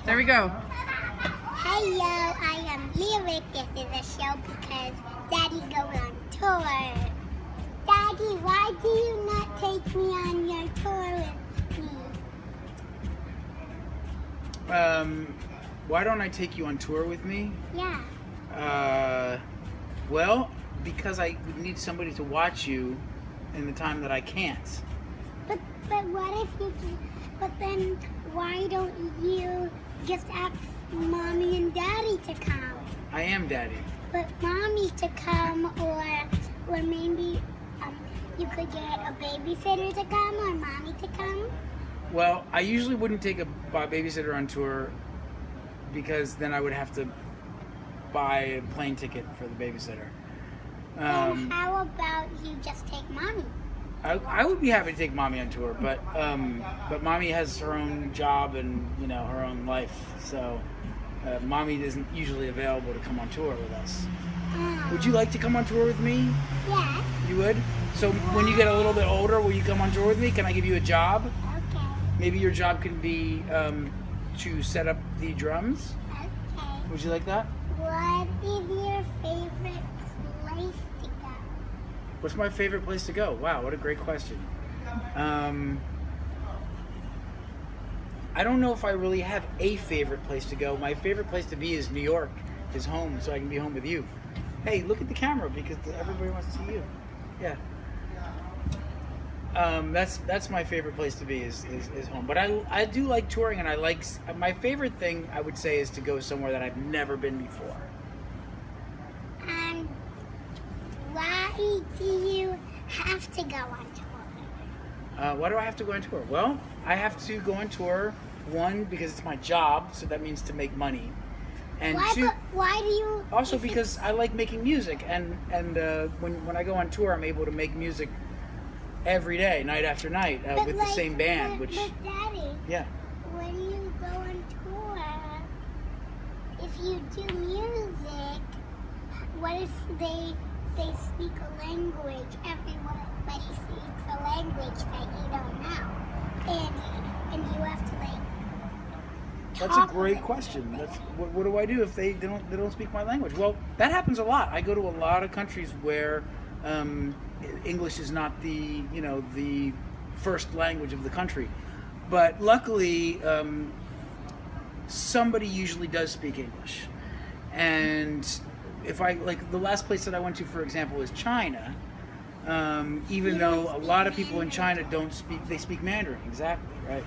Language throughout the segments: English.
There we go. Hello, I am Lyric. This is a show because Daddy goes on tour. Daddy, why do you not take me on your tour with me? Why don't I take you on tour with me? Yeah. Well, because I need somebody to watch you in the time that I can't. But what if you? But then why don't you just ask Mommy and Daddy to come? I am Daddy. But Mommy to come, or maybe you could get a babysitter to come, or Mommy to come. Well, I usually wouldn't take a babysitter on tour because then I would have to buy a plane ticket for the babysitter. Then how about you just take Mommy? I would be happy to take Mommy on tour, but Mommy has her own job and her own life, so Mommy isn't usually available to come on tour with us. Would you like to come on tour with me? Yeah. You would? So when you get a little bit older, will you come on tour with me? Can I give you a job? Okay. Maybe your job can be to set up the drums. Okay. Would you like that? What is your favorite place to go? What's my favorite place to go? Wow, what a great question. I don't know if I really have a favorite place to go. My favorite place to be is New York, is home, so I can be home with you. Hey, look at the camera because everybody wants to see you. Yeah. That's my favorite place to be is home. But I do like touring, and my favorite thing I would say is to go somewhere that I've never been before. And why do you have to go on tour? Why do I have to go on tour? Well, I have to go on tour, one, because it's my job, so that means to make money. And two, why do you? also because I like making music, and when I go on tour, I'm able to make music every day, night after night, with the same band. But Daddy, yeah. when you go on tour, if you do music, what if they speak a language? Everybody speaks a language that you don't know, and you have to That's a great question. What do I do if they don't speak my language? Well, that happens a lot. I go to a lot of countries where English is not the first language of the country, but luckily somebody usually does speak English. And if the last place that I went to, for example, is China. Even though a lot of people in China they speak Mandarin. Exactly, right?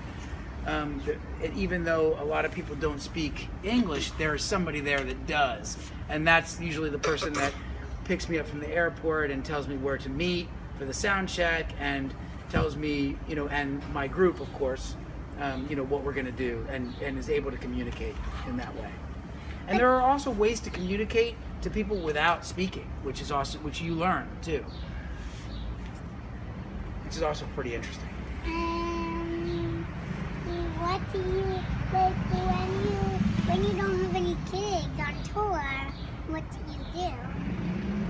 Even though a lot of people don't speak English, there is somebody there that does, and that's usually the person that picks me up from the airport and tells me where to meet for the sound check, and tells me, and my group, of course, what we're going to do, and is able to communicate in that way. And there are also ways to communicate to people without speaking, which you learn too, which is also pretty interesting. What do you like when you don't have any gigs on tour? What do you do?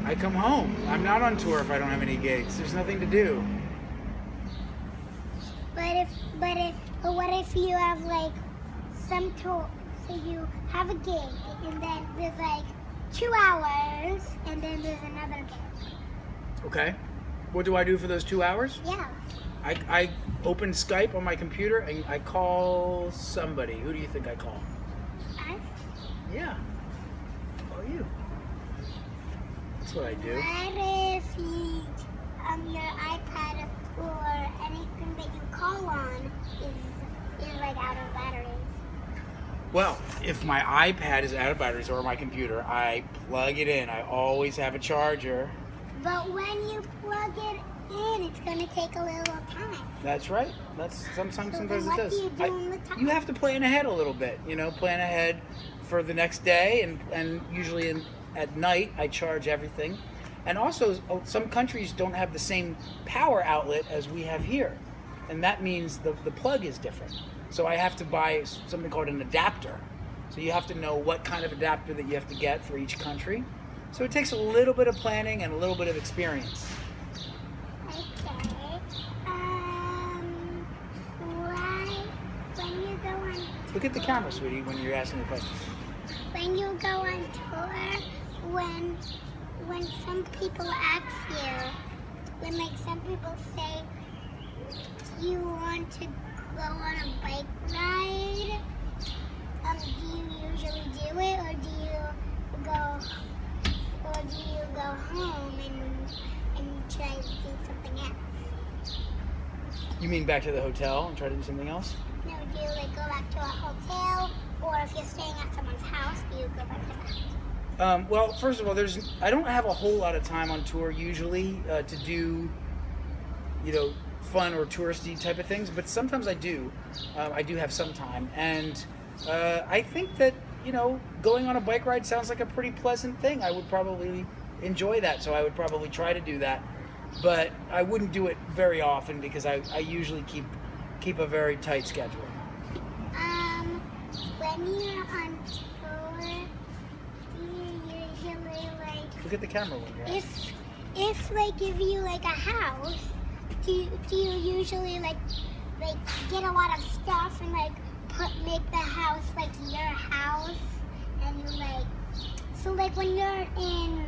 I come home. I'm not on tour if I don't have any gigs. There's nothing to do. But what if you have some tour? So you have a gig, and then there's 2 hours, and then there's another gig. Okay. What do I do for those 2 hours? Yeah. I open Skype on my computer and I call somebody. Who do you think I call? Us? Yeah. Call you. That's what I do. What if your iPad or anything that you call on is out of batteries? Well, if my iPad is out of batteries or my computer, I plug it in. I always have a charger. But when you plug it in, it's going to take a little time. That's right. Sometimes it does. What do you do in the time? You have to plan ahead a little bit. Plan ahead for the next day, and usually at night I charge everything. And also, some countries don't have the same power outlet as we have here, and that means the plug is different. So I have to buy something called an adapter. So you have to know what kind of adapter that you have to get for each country. So it takes a little bit of planning and a little bit of experience. Okay. When you go on Look at the camera, sweetie, when you're asking the question. When you go on tour, when some people ask you, when like some people say, do you want to go on a bike ride? Do you usually do it, or do you go home and try to do something else? You mean back to the hotel and try to do something else? No, do you like go back to a hotel, or if you're staying at someone's house, do you go back to that? Well, first of all, I don't have a whole lot of time on tour usually to do, fun or touristy type of things, but sometimes I do. I do have some time, and I think that, going on a bike ride sounds like a pretty pleasant thing. I would probably enjoy that, so I would probably try to do that, but I wouldn't do it very often because I usually keep a very tight schedule. When you're on tour, do you usually Look at the camera when you're if you like a house, do you usually like get a lot of stuff and make the house like your house, and so when you're in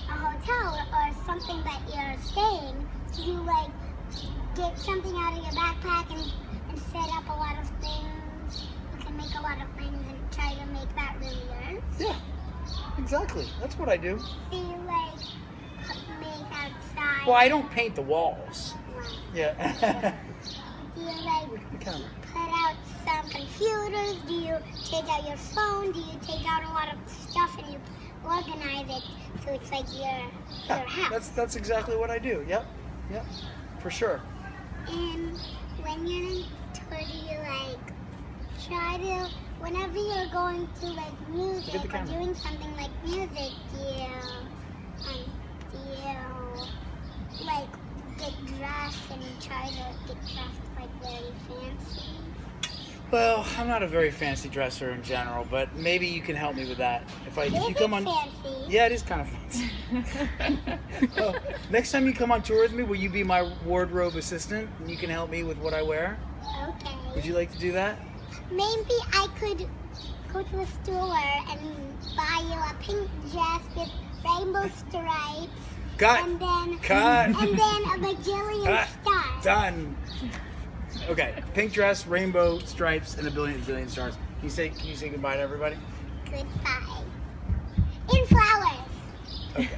a hotel or something that you're staying, do you get something out of your backpack and set up a lot of things? You can make a lot of things and try to make that really yours. Yeah, exactly. That's what I do. Do you make outside? Well, I don't paint the walls. Wow. Yeah. Do you Look at the camera. put out some computers? Do you take out your phone? Do you take out a lot of stuff and you organize it so it's like your house? That's exactly what I do. Yep, for sure. And when you're in tour, do you try to, whenever you're going to music or doing something like music, do you get dressed and try to get dressed very fancy? Well, I'm not a very fancy dresser in general, but maybe you can help me with that. If you come on, fancy. yeah, it is kind of fancy. Well, next time you come on tour with me, will you be my wardrobe assistant and you can help me with what I wear? Okay. Would you like to do that? Maybe I could go to a store and buy you a pink dress with rainbow stripes. And then a bajillion stars. Done. Okay, pink dress, rainbow stripes, and a billion stars. Can you say goodbye to everybody? Goodbye. In flowers. Okay.